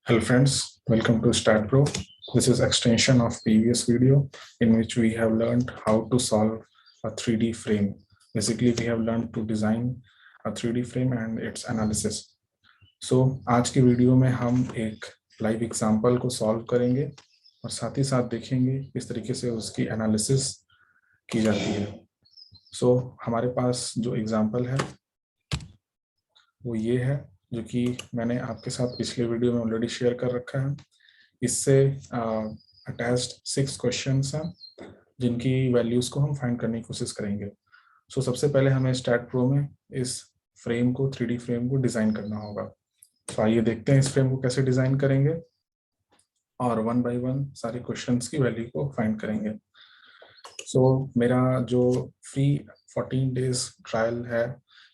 Hello friends, welcome to StatPro. This is extension of previous video in which we have learned how to solve a 3D frame. Basically, we have learned to design a 3D frame and its analysis. So आज की video में हम एक live example को solve करेंगे और साथ ही साथ देखेंगे किस तरीके से उसकी एनालिसिस की जाती है। So हमारे पास जो एग्जांपल है वो ये है, जो कि मैंने आपके साथ पिछले वीडियो में ऑलरेडी शेयर कर रखा है। इससे अटैच्ड 6 क्वेश्चंस हैं जिनकी वैल्यूज को हम फाइंड करने की कोशिश करेंगे। सो सबसे पहले हमें स्टैट प्रो में इस फ्रेम को 3D फ्रेम को डिजाइन करना होगा। तो आइए देखते हैं इस फ्रेम को कैसे डिजाइन करेंगे और 1 बाय 1 सारे क्वेश्चंस की वैल्यू को फाइंड करेंगे। सो मेरा जो फ्री 14 डेज ट्रायल है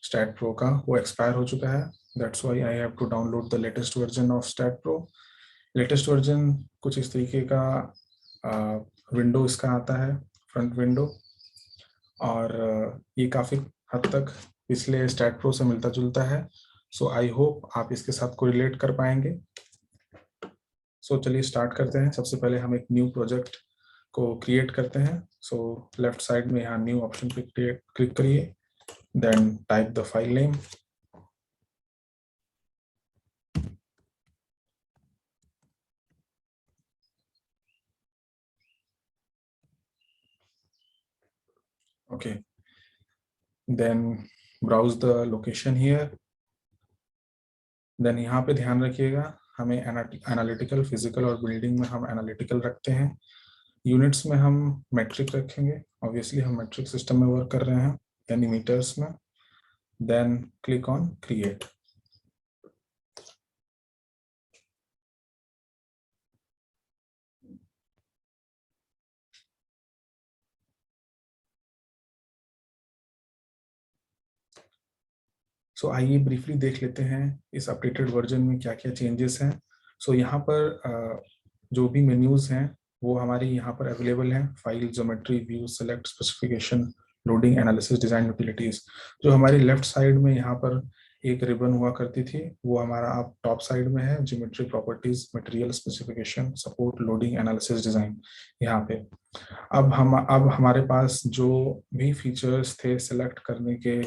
स्टैट प्रो का वो एक्सपायर हो चुका है। That's why I have to download the latest version of stat pro. Latest version कुछ इस तरीके का विंडो इसका आता है, फ्रंट विंडो, और ये काफ़ी हद तक पिछले स्टैट प्रो से मिलता जुलता है। सो आई होप आप इसके साथ को रिलेट कर पाएंगे। सो चलिए स्टार्ट करते हैं। सबसे पहले हम एक न्यू प्रोजेक्ट को क्रिएट करते हैं। सो लेफ्ट साइड में यहाँ न्यू ऑप्शन पे क्लिक करिए, then type the file name. Okay, then browse the location here. Then यहाँ पे ध्यान रखिएगा, हमें एनालिटिकल, फिजिकल और बिल्डिंग में हम एनालिटिकल रखते हैं। यूनिट्स में हम मेट्रिक रखेंगे, ऑब्वियसली हम मेट्रिक सिस्टम में वर्क कर रहे हैं, यानी मीटर्स में। Then click on create. So आइए ब्रीफली देख लेते हैं इस अपडेटेड वर्जन में क्या क्या चेंजेस हैं। सो यहाँ पर जो भी मेन्यूज हैं वो हमारे यहाँ पर अवेलेबल हैं। File, geometry, view, select, specification, loading, analysis, design, utilities. जो हमारी लेफ्ट साइड में यहाँ पर एक रिबन हुआ करती थी वो हमारा अब टॉप साइड में है। Geometry, properties, material, specification, support, loading, analysis, design यहाँ पे। अब हमारे पास जो भी फीचर्स थे सेलेक्ट करने के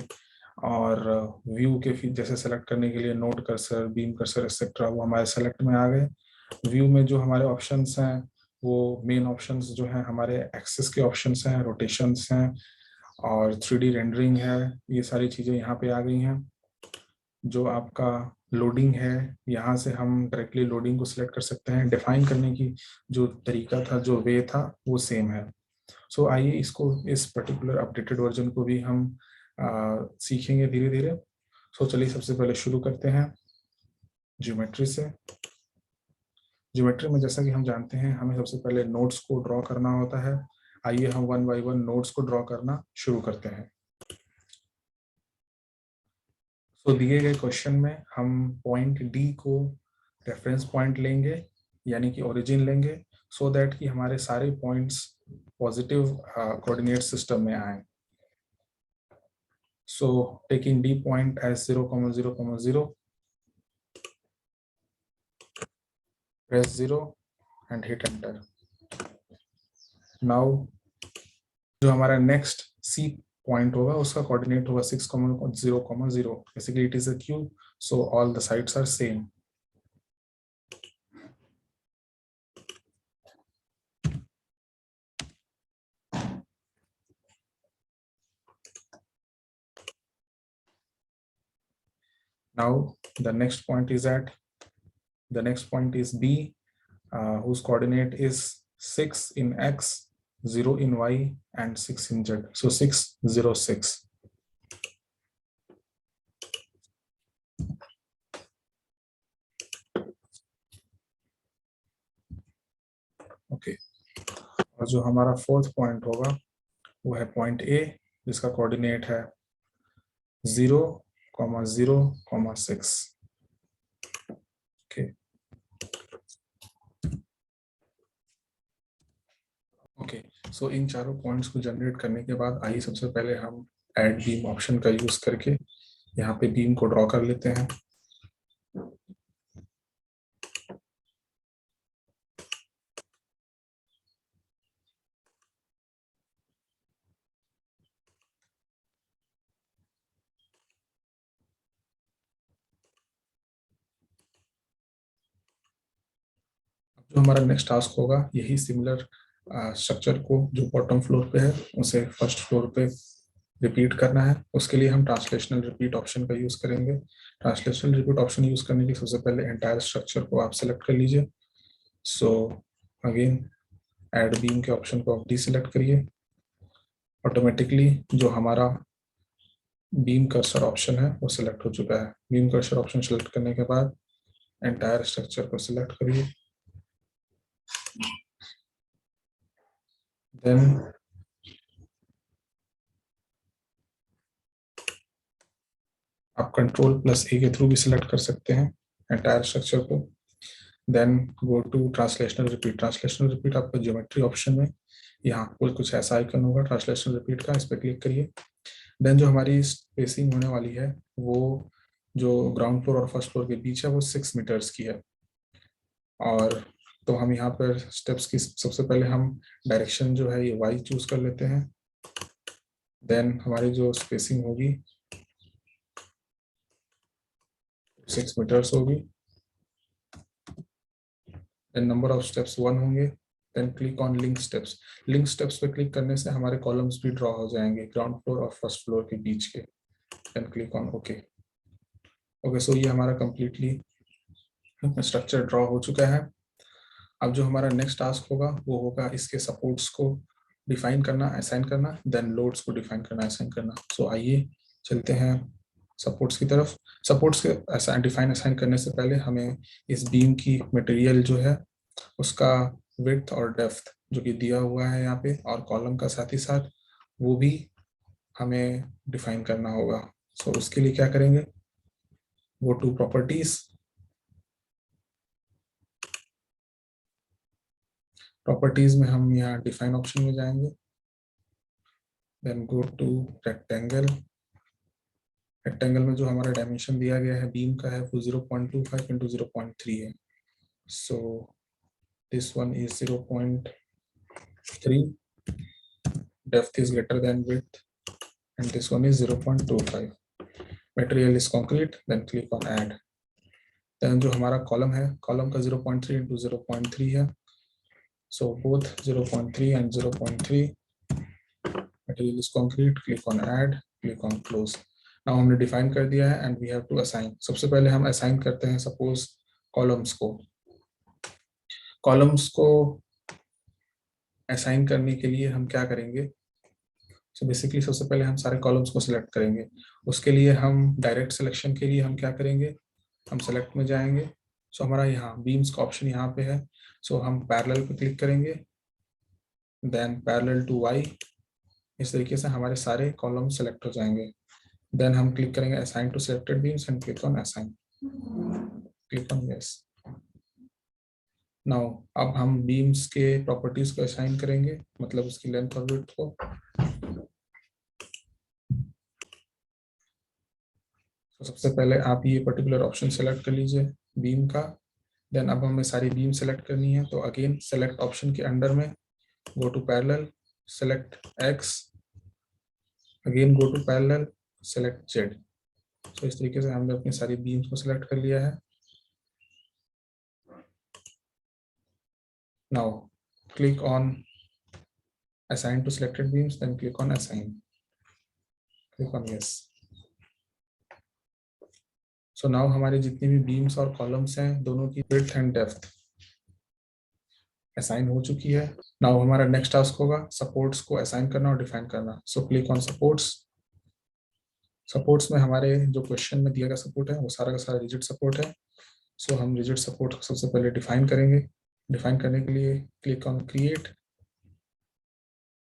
और व्यू के जैसे सेलेक्ट करने के लिए node cursor, beam cursor etcetera, वो हमारे सेलेक्ट में आ गए। व्यू में जो हमारे ऑप्शंस हैं वो मेन ऑप्शंस जो हैं हमारे एक्सेस के ऑप्शंस हैं, रोटेशंस हैं और 3D रेंडरिंग है। ये सारी चीज़ें यहाँ पे आ गई हैं। जो आपका लोडिंग है, यहाँ से हम डायरेक्टली लोडिंग को सिलेक्ट कर सकते हैं। डिफाइन करने की जो तरीका था, जो वे था, वो सेम है। सो आइए इसको, इस पर्टिकुलर अपडेटेड वर्जन को भी हम सीखेंगे धीरे धीरे। सो चलिए सबसे पहले शुरू करते हैं ज्योमेट्री से। ज्योमेट्री में जैसा कि हम जानते हैं हमें सबसे पहले नोड्स को ड्रॉ करना होता है। आइए हम 1 बाय 1 नोड्स को ड्रॉ करना शुरू करते हैं। तो दिए गए क्वेश्चन में हम पॉइंट डी को रेफरेंस पॉइंट लेंगे, यानी कि ओरिजिन लेंगे, सो दैट कि हमारे सारे पॉइंट्स पॉजिटिव कोऑर्डिनेट सिस्टम में आए। So taking D point as 0, 0, 0, press 0 and hit enter. Now जो हमारा next C point होगा उसका coordinate होगा 6, 0, 0. Basically it is a cube, so all the sides are same. Now the next point is B, whose coordinate is 6 in X, 0 in Y and 6 in Z. So 6, 0, 6. Okay. और जो हमारा fourth point होगा वो है point A, जिसका coordinate है 0, 0, 6. Okay, सो इन चारों points को जनरेट करने के बाद आइए सबसे पहले हम ऐड बीम ऑप्शन का यूज करके यहाँ पे बीम को ड्रॉ कर लेते हैं। जो हमारा नेक्स्ट टास्क होगा, यही सिमिलर स्ट्रक्चर को जो बॉटम फ्लोर पे है उसे फर्स्ट फ्लोर पे रिपीट करना है। उसके लिए हम ट्रांसलेशनल रिपीट ऑप्शन का यूज करेंगे। ट्रांसलेशनल रिपीट ऑप्शन यूज करने के सबसे पहले एंटायर स्ट्रक्चर को आप सेलेक्ट कर लीजिए। सो अगेन ऐड बीम के ऑप्शन को आप डीसिलेक्ट करिए। ऑटोमेटिकली जो हमारा बीम कर्सर ऑप्शन है वो सिलेक्ट हो चुका है। बीम कर्सर ऑप्शन सेलेक्ट करने के बाद एंटायर स्ट्रक्चर को सिलेक्ट करिए। देन आप कंट्रोल+A के थ्रू भी सिलेक्ट कर सकते हैं एंटायर स्ट्रक्चर को। Then go to translational repeat. Translational repeat आपका ज्योमेट्री ऑप्शन में यहाँ कुछ ऐसा आइकन होगा ट्रांसलेशनल रिपीट का, इस पर क्लिक करिए। देन जो हमारी स्पेसिंग होने वाली है वो जो ग्राउंड फ्लोर और फर्स्ट फ्लोर के बीच है वो 6 मीटर्स की है। और तो हम यहाँ पर स्टेप्स की सबसे पहले हम डायरेक्शन जो है ये वाई चूज कर लेते हैं। देन हमारी जो स्पेसिंग होगी 6 मीटर्स होगी। देन नंबर ऑफ स्टेप्स 1 होंगे। Then click on link steps. Link steps पे क्लिक करने से हमारे कॉलम्स भी ड्रॉ हो जाएंगे ग्राउंड फ्लोर और फर्स्ट फ्लोर के बीच के। Then click on okay. Okay, so ये हमारा कंप्लीटली स्ट्रक्चर ड्रॉ हो चुका है। अब जो हमारा नेक्स्ट टास्क होगा वो होगा इसके सपोर्ट्स को डिफाइन करना, असाइन करना, देन लोड्स को डिफाइन करना, असाइन करना। सो आइए चलते हैं सपोर्ट्स की तरफ। सपोर्ट्स के डिफाइन असाइन करने से पहले हमें इस बीम की मटेरियल जो है उसका विड्थ और डेप्थ जो कि दिया हुआ है यहाँ पे, और कॉलम का साथ ही साथ वो भी हमें डिफाइन करना होगा। सो उसके लिए क्या करेंगे, गो टू प्रॉपर्टीज। प्रॉपर्टीज में हम यहाँ डिफाइन ऑप्शन में जाएंगे। Then go to rectangle. Rectangle में जो हमारा डायमेंशन दिया गया है बीम का है वो 0.25 इंटू 0.3 है। So this one is 0.3, depth is greater than width, and this one is 0.25. Material is concrete, then click on add. Then जो हमारा कॉलम है, कॉलम का 0.3 इंटू 0.3 है। So both 0.3 and 0.3. Material is concrete, click on add, click on close. Now हमने define कर दिया है and we have to assign. सबसे पहले हम assign करते हैं suppose कॉलम्स को। कॉलम्स को assign करने के लिए हम क्या करेंगे, सो बेसिकली सबसे पहले हम सारे कॉलम्स को सिलेक्ट करेंगे। उसके लिए हम डायरेक्ट सिलेक्शन के लिए हम क्या करेंगे, हम सेलेक्ट में जाएंगे। सो हमारा यहाँ बीम्स का ऑप्शन यहाँ पे है। सो हम पैरेलल पे क्लिक करेंगे, देन पैरेलल टू वाई। इस तरीके से हमारे सारे कॉलम सेलेक्ट हो जाएंगे। देन हम क्लिक करेंगे assign to selected beams and click on assign, click on yes. Now अब हम बीम्स के प्रॉपर्टीज को असाइन करेंगे, मतलब उसकी लेंथ और विड्थ को। तो सबसे पहले आप ये पर्टिकुलर ऑप्शन सेलेक्ट कर लीजिए बीम का। देन अब हमें सारी बीम सेलेक्ट करनी है, तो अगेन सेलेक्ट ऑप्शन के अंडर में go to parallel, select X, again go to parallel, select Z. तो इस तरीके से हमने अपनी सारी बीम्स को सेलेक्ट कर लिया है। Now click on assign to selected beams, then click on assign, click on yes. So now हमारी जितनी भी बीम्स और कॉलम्स हैं दोनों की विड्थ एंड डेप्थ असाइन हो चुकी है। नाउ हमारा नेक्स्ट टास्क होगा सपोर्ट्स को असाइन करना और डिफाइन करना। सो क्लिक ऑन सपोर्ट्स। सपोर्ट्स में हमारे जो क्वेश्चन में दिया गया सपोर्ट है वो सारा का सारा रिजिड सपोर्ट है। सो हम रिजिड सपोर्ट को सबसे पहले डिफाइन करेंगे। डिफाइन करने के लिए क्लिक ऑन क्रिएट।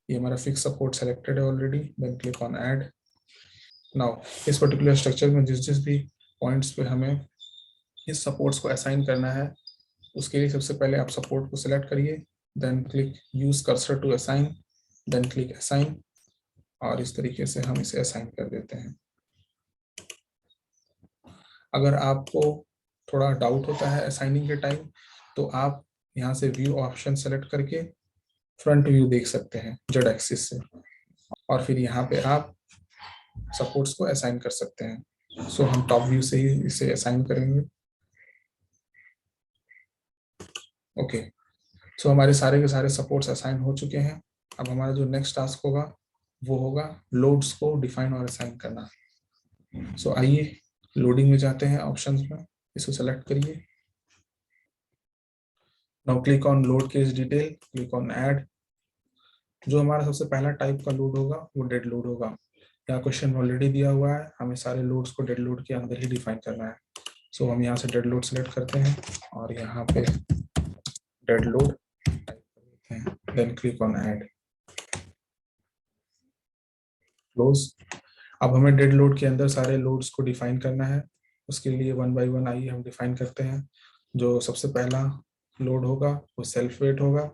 ये हमारा फिक्स सपोर्ट सेलेक्टेड है already, then click on add. Now इस पर्टिकुलर स्ट्रक्चर में जिस जिस भी पॉइंट्स पे हमें इस सपोर्ट्स को असाइन करना है उसके लिए सबसे पहले आप सपोर्ट को सिलेक्ट करिए, then click use cursor to assign, then click assign, और इस तरीके से हम इसे असाइन कर देते हैं। अगर आपको थोड़ा डाउट होता है असाइनिंग के टाइम तो आप यहाँ से व्यू ऑप्शन सेलेक्ट करके फ्रंट व्यू देख सकते हैं जेड एक्सिस से, और फिर यहाँ पे आप सपोर्ट्स को असाइन कर सकते हैं। सो हम टॉप व्यू से ही इसे असाइन करेंगे। ओके, सो हमारे सारे के सारे सपोर्ट्स असाइन हो चुके हैं। अब हमारा जो नेक्स्ट टास्क होगा वो होगा लोड्स को डिफाइन और असाइन करना। सो आइए लोडिंग में जाते हैं, ऑप्शंस में इसको सेलेक्ट करिए। Now click on load case detail, click on add. जो हमारा सबसे पहला टाइप का लोड होगा वो डेड लोड होगा। यहाँ क्वेश्चन ऑलरेडी दिया हुआ है, हमें सारे लोड्स को डेड लोड के अंदर ही डिफाइन करना है। सो हम यहाँ से डेड लोड सेलेक्ट करते हैं और यहाँ पे डेड लोड टाइप करते हैं, then click on add, close. अब हमें डेड लोड के अंदर सारे लोड्स को डिफाइन करना है। उसके लिए वन बाय वन आइए हम डिफाइन करते हैं। जो सबसे पहला लोड होगा वो सेल्फ वेट होगा।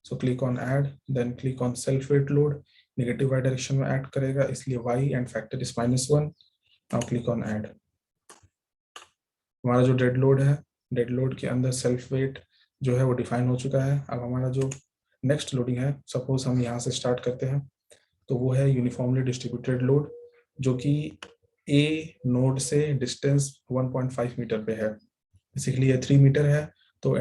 So click on add, then click on self weight load. Negative Y direction में ऐड करेगा, इसलिए Y and factor is -1। Now click on add. हमारा जो डेड लोड है, डेड लोड के अंदर सेल्फ वेट जो है वो डिफाइन हो चुका है। अब हमारा जो नेक्स्ट लोडिंग है, सपोज हम यहाँ से स्टार्ट करते हैं, तो वो है यूनिफॉर्मली डिस्ट्रीब्यूटेड लोड, जो कि ए नोड से डिस्टेंस 1.5 मीटर पे है। बेसिकली ये 3 मीटर है, तो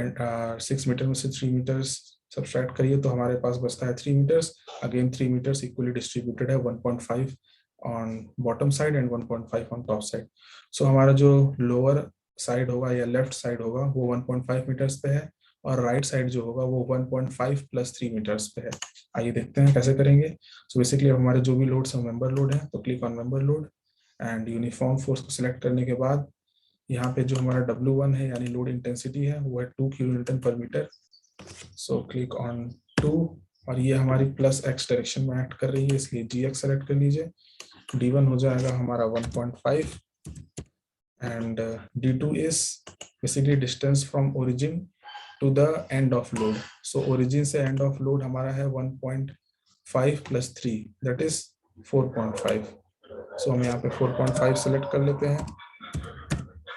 6 मीटर में से 3 मीटर्स सब्सट्रैक्ट करिए तो हमारे पास बचता है 3 metres. Again 3 metres equally distributed है, 1.5 on bottom side and 1.5 on top side. So हमारा जो लोअर साइड होगा या लेफ्ट साइड होगा वो 1.5 मीटर्स पे है, और राइट साइड जो होगा वो 1.5 प्लस 3 मीटर्स पे है। आइए देखते हैं कैसे करेंगे। सो बेसिकली हमारे जो भी लोड्स हैं मेंबर लोड है, तो click on member load and uniform force को सिलेक्ट करने के बाद यहाँ पे जो हमारा W1 है यानी लोड इंटेंसिटी है वो है 2 किलोन्यूटन पर मीटर। सो क्लिक ऑन 2, और ये हमारी प्लस x डायरेक्शन में एक्ट कर रही है, इसलिए GX सेलेक्ट कर लीजिए। D1 हो जाएगा हमारा 1.5 and D2 is basically distance from origin to the end of load. So origin से एंड ऑफ लोड हमारा है 1.5 प्लस 3 दैट इज 4.5। सो हम यहाँ पे 4.5 सेलेक्ट कर लेते हैं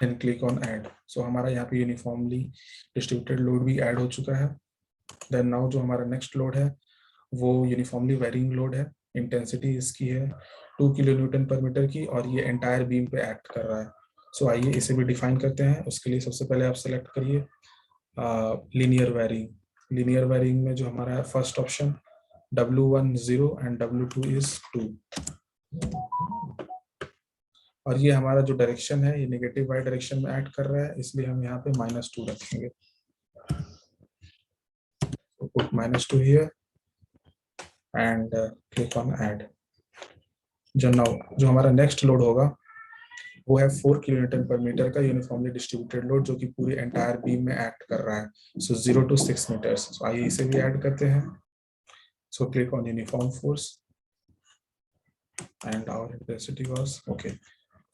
एंड क्लिक ऑन ऐड। सो हमारा यहाँ पे यूनिफॉर्मली डिस्ट्रीब्यूटेड लोड भी ऐड हो चुका है। देन नाउ जो हमारा नेक्स्ट लोड है वो यूनिफॉर्मली वेरिंग लोड है। इंटेंसिटी इसकी है 2 किलो न्यूटन पर मीटर की, और ये एंटायर बीम पे एक्ट कर रहा है। सो आइए इसे भी डिफाइन करते हैं। उसके लिए सबसे पहले आप सेलेक्ट करिए लीनियर वेरिंग। लीनियर वेरिंग में जो हमारा है first option W1 0 and W2 is 2, और ये हमारा जो डायरेक्शन है ये नेगेटिव वाई डायरेक्शन में एक्ट कर रहा है, इसलिए हम यहाँ पे -2 रखेंगे। So put -2 here and click on add। जो हमारा नेक्स्ट लोड होगा वो है 4 किलोन्यूटन पर मीटर का यूनिफॉर्मली डिस्ट्रीब्यूटेड लोड, जो कि पूरी एंटायर बीम में एक्ट कर रहा है। सो 0 to 6 मीटर्स। सो आइए इसे भी ऐड करते हैं। So click on uniform force and our intensity was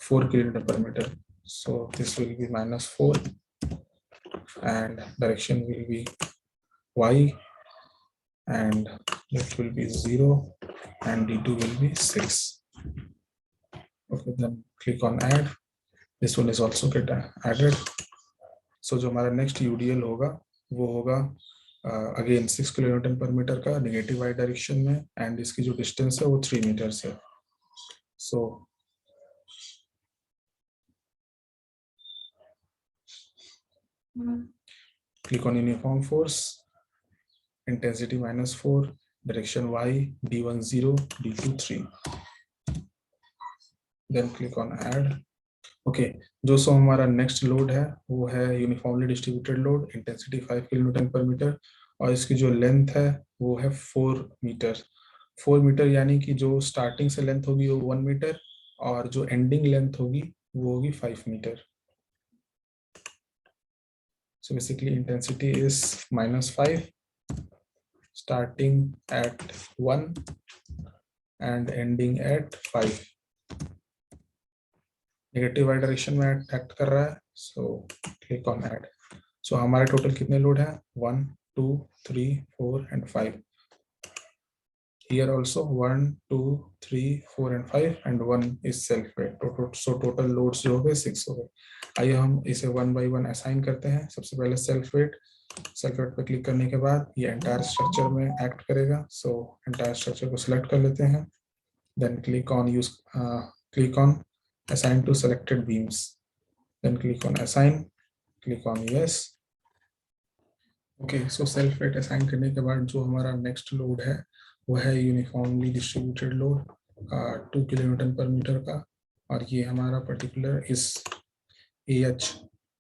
4 kilonewton per meter. So this will be -4 and direction will be y, and it will be 0 and D2 will be 6. Okay, then click on add. This one is also get added. So जो हमारा next UDL होगा वो होगा again 6 kilonewton पर metre का negative Y direction में, and इसकी जो डिस्टेंस है वो 3 मीटर्स है। सो click on uniform force, intensity -4, direction y, D1 0, D2 3, then click on add। Okay, जो सो हमारा नेक्स्ट लोड है वो है uniformly distributed load, intensity 5 kilonewton पर मीटर, और इसकी जो लेंथ है वो है 4 मीटर। 4 मीटर यानी कि जो स्टार्टिंग से लेंथ होगी वो 1 मीटर, और जो एंडिंग लेंथ होगी वो होगी 5 metre. So basically intensity is -5, starting at 1 and ending at 5। Negative Y direction में एक्ट कर रहा है। So click on add. So हमारे टोटल कितने लोड है 1 2 3 4 and 5। Here also 1 2 3 4 and 5 and 1 is self weight। so total loads जो हो गए 6 हो गए। आइए हम इसे 1 by 1 असाइन करते हैं। सबसे पहले सेल्फ वेट पे क्लिक करने के बाद ये एंटायर स्ट्रक्चर में एक्ट करेगा। सो एंटायर स्ट्रक्चर को सिलेक्ट कर लेते हैं, then click on assign to selected beams, then click on assign, click on yes, okay, so self weight assign करने के बाद जो हमारा नेक्स्ट लोड है वो है यूनिफॉर्मली डिस्ट्रीब्यूटेड लोड 2 किलोन्यूटन पर मीटर का, और ये हमारा पर्टिकुलर इस AH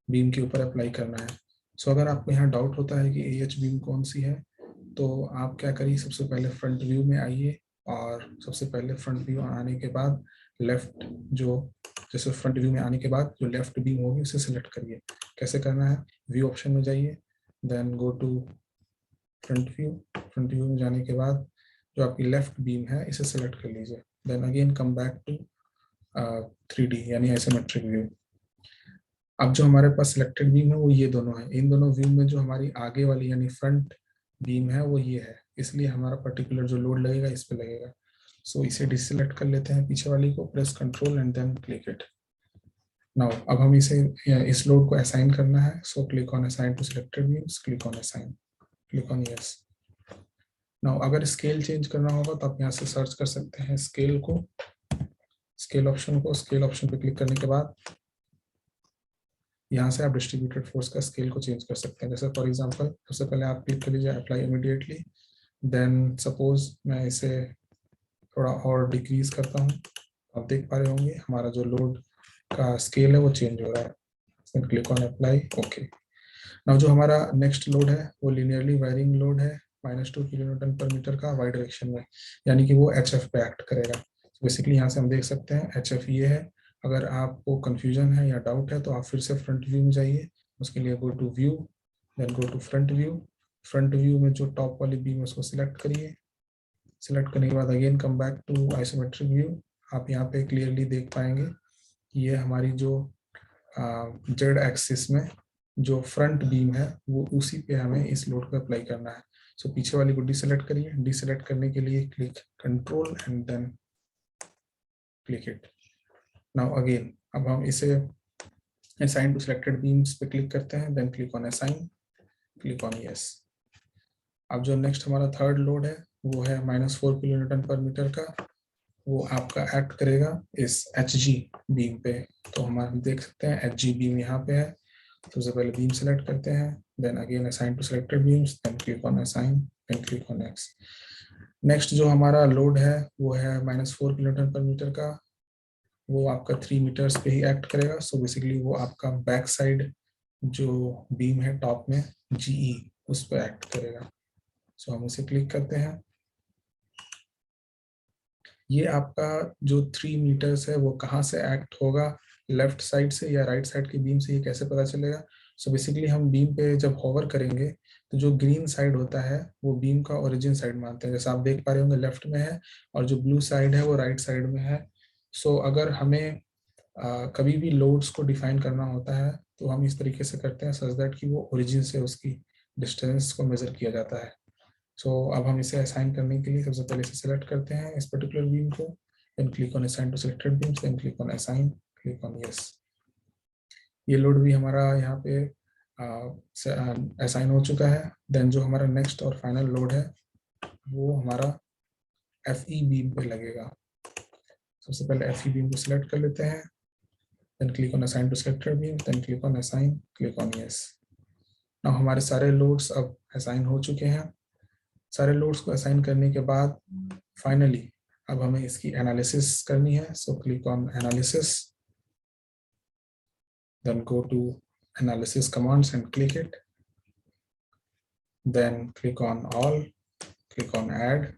बीम के ऊपर अप्लाई करना है। सो अगर आपको यहाँ डाउट होता है कि AH बीम कौन सी है, तो आप क्या करिए, सबसे पहले फ्रंट व्यू में आइए, और सबसे पहले फ्रंट व्यू आने के बाद लेफ्ट जो जैसे फ्रंट व्यू में आने के बाद जो लेफ्ट बीम होगी उसे सिलेक्ट करिए। कैसे करना है, व्यू ऑप्शन में जाइए, then go to front view. Front view में जाने के बाद जो आपकी लेफ्ट बीम है इसे सिलेक्ट कर लीजिए, then again come back to 3D यानी आइसोमेट्रिक व्यू। अब जो हमारे पास सिलेक्टेड बीम है वो ये दोनों है, इन दोनों व्यू में जो हमारी आगे वाली यानी फ्रंट बीम है वो ये है, इसलिए हमारा पर्टिकुलर जो लोड लगेगा इस पे लगेगा। सो इसे डिसलेक्ट कर लेते हैं पीछे वाली को, press control and then click it. Now अब हम इस लोड को असाइन करना है, so click on assign to selected beams, click on assign, click on yes. Now अगर स्केल चेंज करना होगा तो आप यहाँ से सर्च कर सकते हैं स्केल को, स्केल ऑप्शन को। स्केल ऑप्शन पे क्लिक करने के बाद यहाँ से आप डिस्ट्रीब्यूटेड फोर्स का स्केल को चेंज कर सकते हैं। जैसे फॉर एग्जांपल सबसे पहले आप क्लिक कर लीजिए अप्लाई इमीडिएटली, देन सपोज मैं इसे थोड़ा और डिक्रीज करता हूँ, आप देख पा रहे होंगे हमारा जो लोड का स्केल है वो चेंज हो रहा है। Click on apply, okay. Now जो हमारा नेक्स्ट लोड है वो लिनियरली वायरिंग लोड है -2 किलोन्यूटन पर मीटर का वाई डायरेक्शन में, यानी कि वो HF पे एक्ट करेगा। बेसिकली यहाँ से हम देख सकते हैं HF ये है। अगर आपको कंफ्यूजन है या डाउट है तो आप फिर से फ्रंट व्यू में जाइए, उसके लिए go to view, then go to front view. Front view में जो टॉप वाली बीम है उसको सिलेक्ट करिए, सिलेक्ट करने के बाद again come back to isometric view. आप यहाँ पे क्लियरली देख पाएंगे कि ये हमारी जो जेड एक्सिस में जो फ्रंट बीम है वो उसी पे हमें इस लोड को अप्लाई करना है। सो पीछे वाली को डिसेलेक्ट करिए, डिसेलेक्ट करने के लिए click control and then click it. Now again अब हम इसे असाइन टू सिलेक्टेड बीम्स पे क्लिक करते हैं, then click on assign, click on yes. अब जो नेक्स्ट हमारा थर्ड लोड है वो है -4 किलोन्यूटन पर मीटर का, वो आपका एक्ट करेगा इस HG बीम पे। तो हम देख सकते हैं HG बीम यहाँ पे है। सबसे पहले बीम सेलेक्ट करते हैं, then again assign to selected beams, then click on assign, then click on next. Next जो हमारा लोड है वो है -4 किलोन्यूटन पर मीटर का, वो आपका 3 मीटर्स पे ही एक्ट करेगा। सो बेसिकली वो आपका बैक साइड जो बीम है टॉप में GE उस पर एक्ट करेगा। सो हम उसे क्लिक करते हैं। ये आपका जो 3 मीटर्स है वो कहाँ से एक्ट होगा, लेफ्ट साइड से या राइट साइड की बीम से, ये कैसे पता चलेगा। सो बेसिकली हम बीम पे जब होवर करेंगे तो जो ग्रीन साइड होता है वो बीम का ओरिजिन साइड मानते हैं, जैसे आप देख पा रहे होंगे लेफ्ट में है, और जो ब्लू साइड है वो राइट साइड में है। सो अगर हमें कभी भी लोड्स को डिफाइन करना होता है तो हम इस तरीके से करते हैं सच दैट कि वो ओरिजिन से उसकी डिस्टेंस को मेजर किया जाता है। सो अब हम इसे असाइन करने के लिए सबसे पहले इसे सेलेक्ट करते हैं इस पर्टिकुलर बीम को, then click on assign to selected beams, then click on assign, click on yes. ये लोड भी हमारा यहाँ पे असाइन हो चुका है। देन जो हमारा नेक्स्ट और फाइनल लोड है वो हमारा FE बीम पे लगेगा। सबसे पहले FE बीम को सिलेक्ट कर लेते हैं, then click on assign to selected beam, then click on assign, click on yes. Now हमारे सारे लोड्स अब असाइन हो चुके हैं। सारे लोड्स को असाइन करने के बाद फाइनली अब हमें इसकी एनालिसिस करनी है। So click on analysis, then go to analysis commands and click it, then click on all, click on add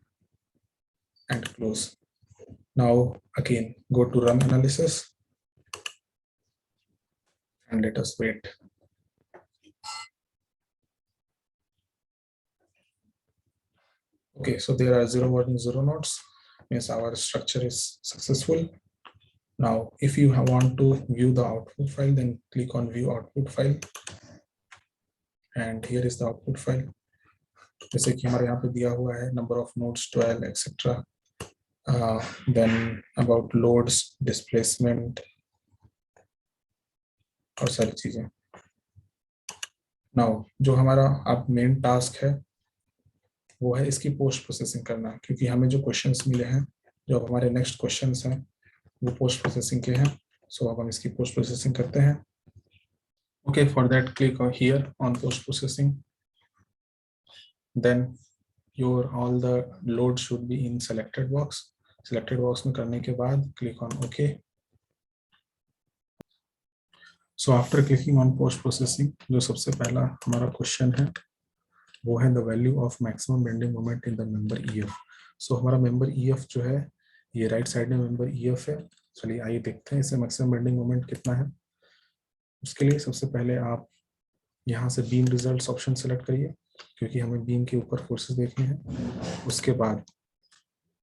and close. Now again go to run analysis and let us wait. Okay, so there are 0 warning, 0 nodes, means our structure is successful. Now if you want to view the output file, then click on view output file, and here is the output file. जैसे कि हमारे यहाँ पे दिया हुआ है number of nodes 12 etc. Then about loads, displacement और सारी चीजें। Now जो हमारा अब मेन टास्क है वो है इसकी पोस्ट प्रोसेसिंग करना, क्योंकि हमें जो क्वेश्चंस मिले हैं, जो हमारे नेक्स्ट क्वेश्चंस हैं वो पोस्ट प्रोसेसिंग के हैं। सो अब हम इसकी पोस्ट प्रोसेसिंग करते हैं। Okay, for that click here on post processing, then your all the load should be in selected box. Selected box में करने के बाद click on OK. So after clicking on post processing, जो सबसे पहला हमारा क्वेश्चन है वो है the value of maximum bending moment in the member EF. So हमारा member EF जो है ये राइट साइड में member EF है. चलिए आइए देखते हैं इसे maximum bending moment कितना है. उसके लिए सबसे पहले आप यहाँ से बीम रिजल्ट्स ऑप्शन सेलेक्ट करिए क्योंकि हमें बीम के ऊपर फोर्सेस देखने हैं. उसके बाद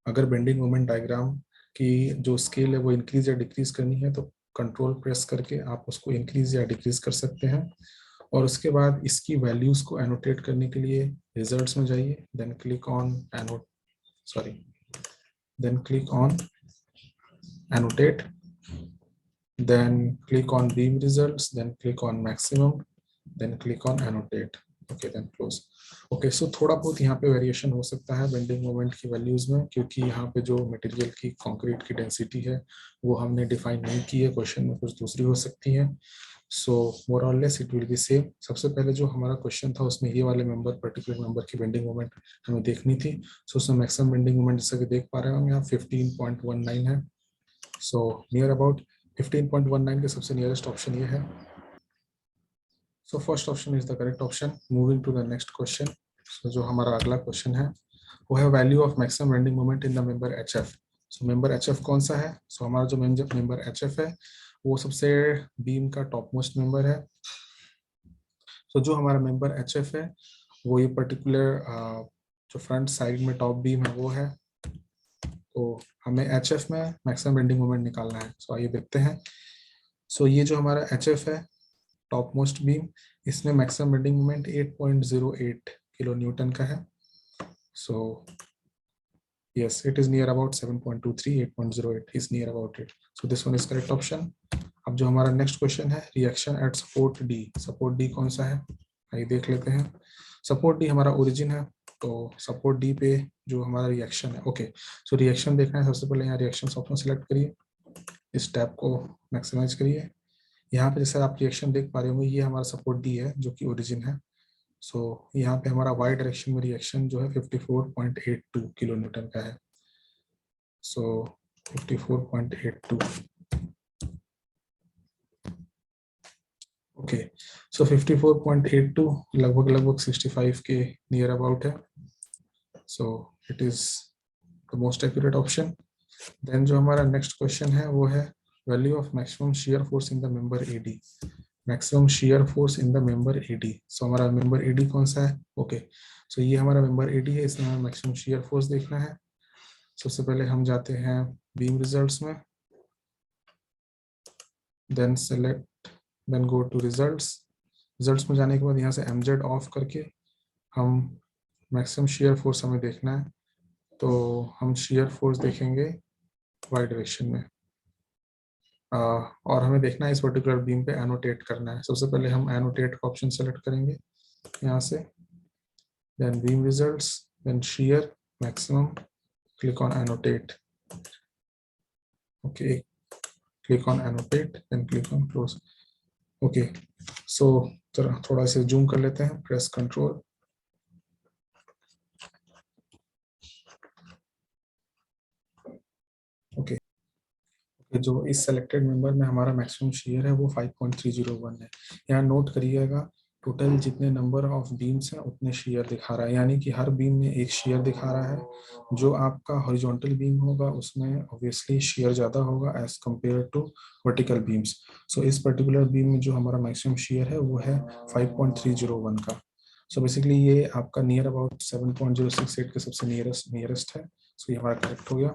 अगर बेंडिंग मोमेंट डायग्राम की जो स्केल है वो इंक्रीज या डिक्रीज करनी है तो कंट्रोल प्रेस करके आप उसको इंक्रीज या डिक्रीज कर सकते हैं. और उसके बाद इसकी वैल्यूज को एनोटेट करने के लिए रिजल्ट्स में जाइए, then click on annotate, then click on beam results, then click on maximum, then click on annotate. Okay, then close. Okay, so थोड़ा बहुत यहाँ पे वेरिएशन हो सकता है बेंडिंग मोमेंट की वैल्यूज में क्योंकि यहाँ पे जो मटेरियल की कंक्रीट की डेंसिटी है वो हमने डिफाइन नहीं की है, क्वेश्चन में कुछ दूसरी हो सकती है. सो मोर और less it will be same. सबसे पहले जो हमारा क्वेश्चन था उसमें ये वाले मेंबर पर्टिकुलर मेंबर की बेंडिंग मोमेंट हमें देखनी थी. सो उसमें मैक्सिमम बेंडिंग मोमेंट जैसा कि देख पा रहे होंगे यहाँ 15.19 है. सो नियर अबाउट 15.19 के सबसे नियरेस्ट ऑप्शन ये है. So first option is the correct option. Moving to the next question. So जो हमारा अगला क्वेश्चन है वो है value of maximum bending moment in the member HF. So member HF कौन सा है? सो हमारा जो मेंबर एचएफ है वो सबसे बीम का टॉप मोस्ट मेंबर है. सो जो हमारा मेंबर एचएफ है वो ये पर्टिकुलर जो फ्रंट साइड में टॉप बीम है वो है. तो हमें एचएफ में मैक्सिमम बेंडिंग मोमेंट निकालना है. सो आइए देखते हैं. सो ये जो हमारा एचएफ है टॉप मोस्ट बीम, इसमें maximum bending moment 8.08 kilo Newton का है. सो yes, it is near about 7.23. 8.08 is near about it. So this one is correct option. अब जो हमारा नेक्स्ट क्वेश्चन है reaction at support D. Support D कौन सा है आइए देख लेते हैं. सपोर्ट डी हमारा ओरिजिन है. तो सपोर्ट डी पे जो हमारा रिएक्शन है, ओके, सो रिएक्शन देखना है. सबसे पहले यहाँ रिएक्शन ऑप्शन सेलेक्ट करिए, इस टैब को मैक्सिमाइज करिए. यहाँ पे जैसे आप रिएक्शन देख पा रहे होंगे ये हमारा सपोर्ट डी है जो कि ओरिजिन है. सो यहाँ पे हमारा वाई डायरेक्शन में रिएक्शन जो है 54.82 किलो न्यूटन का है. सो 54.82. ओके, सो 54.82 लगभग 65 के नियर अबाउट है. So it is the most accurate option. Then जो हमारा नेक्स्ट क्वेश्चन है वो है value of maximum shear force in the member AD. Maximum shear force in the member AD. So हमारा मेंबर एडी कौन सा है? ओके, सो ये हमारा मेंबर एडी है, इसमें हमें मैक्सिमम शियर फोर्स देखना है. सबसे पहले हम जाते हैं बीम रिजल्ट्स में, then select, then go to results. Results में जाने के बाद यहाँ से एमजेड ऑफ करके हम मैक्सिमम शियर फोर्स हमें देखना है. तो हम शियर फोर्स देखेंगे वाई डायरेक्शन में और हमें देखना है इस पर्टिकुलर बीम पे एनोटेट करना है. सबसे पहले हम एनोटेट का ऑप्शन सेलेक्ट करेंगे यहाँ से, then beam results, then shear maximum, click on annotate. Okay, click on annotate, then click on close. Okay, so थोड़ा से जूम कर लेते हैं, प्रेस कंट्रोल. ओके, जो इस सेलेक्टेड मेंबर में हमारा मैक्सिमम शेयर है वो 5.301 है. यहाँ नोट करिएगा टोटल जितने नंबर ऑफ बीम्स हैं उतने शेयर दिखा रहा है, यानी कि हर बीम में एक शेयर दिखा रहा है. जो आपका हॉरिजॉन्टल बीम होगा उसमें ऑब्वियसली शेयर ज़्यादा होगा as compared to vertical beams. So इस पर्टिकुलर बीम में जो हमारा मैक्सिमम शेयर है वो है 5.301 का. सो बेसिकली ये आपका नियर अबाउट 7.068 के सबसे नियरेस्ट है. सो ये हमारा करेक्ट हो गया.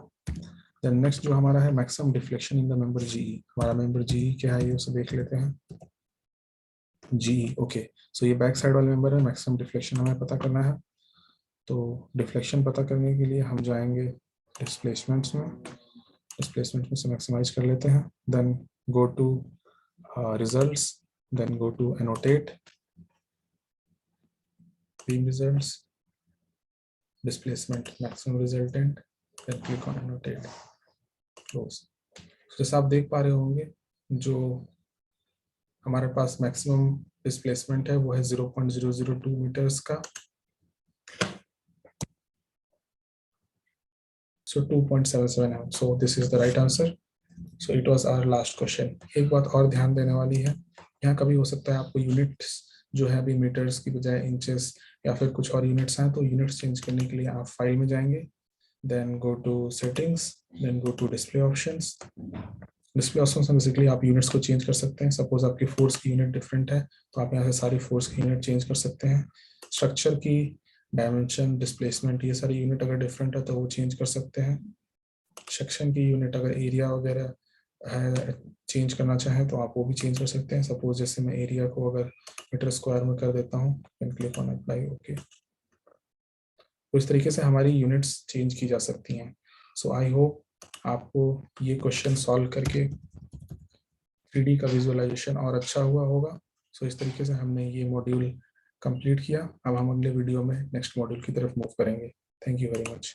देन नेक्स्ट जो हमारा है maximum deflection in the member GE. हमारा मेंबर जीई क्या है ये उसे देख लेते हैं. जीई, ओके, सो ये बैक साइड वाला मेंबर है. मैक्सिमम डिफ्लेक्शन हमें पता करना है. तो डिफ्लेक्शन पता करने के लिए हम जाएंगे डिस्प्लेसमेंट्स में. डिस्प्लेसमेंट में से मैक्सिमाइज कर लेते हैं. Then go to results, then go to annotate, beam results, displacement, maximum resultant, then click on annotate, close. जैसा आप देख पा रहे होंगे जो हमारे पास मैक्सिमम डिस्प्लेसमेंट है वो है 0.002 मीटर्स का. So 2.77 mm. So this is the right answer. So it was our last question. एक बात और ध्यान देने वाली है, यहाँ कभी हो सकता है आपको यूनिट्स जो है अभी मीटर्स की बजाय इंचेस या फिर कुछ और यूनिट्स हैं, तो यूनिट्स चेंज करने के लिए आप फाइल में जाएंगे, then go to settings, then go to display options. Display options में बेसिकली आप यूनिट्स को चेंज कर सकते हैं। सपोज आपकी फोर्स की यूनिट डिफरेंट है तो आप यहाँ से सारी फोर्स की यूनिट चेंज कर सकते हैं। स्ट्रक्चर की डायमेंशन, डिस्प्लेसमेंट, ये सारी यूनिट अगर डिफरेंट है तो वो चेंज कर सकते हैं। सेक्शन की यूनिट अगर एरिया वगैरह है चेंज करना चाहें तो आप वो भी चेंज कर सकते हैं। सपोज जैसे मैं एरिया को अगर मीटर स्क्वायर में कर देता हूँ, क्लिक ऑन अप्लाई, ओके। तो इस तरीके से हमारी यूनिट्स चेंज की जा सकती हैं। सो आई होप आपको ये क्वेश्चन सॉल्व करके 3D का विजुअलाइजेशन और अच्छा हुआ होगा। सो इस तरीके से हमने ये मॉड्यूल कंप्लीट किया। अब हम अगले वीडियो में नेक्स्ट मॉड्यूल की तरफ मूव करेंगे। Thank you very much.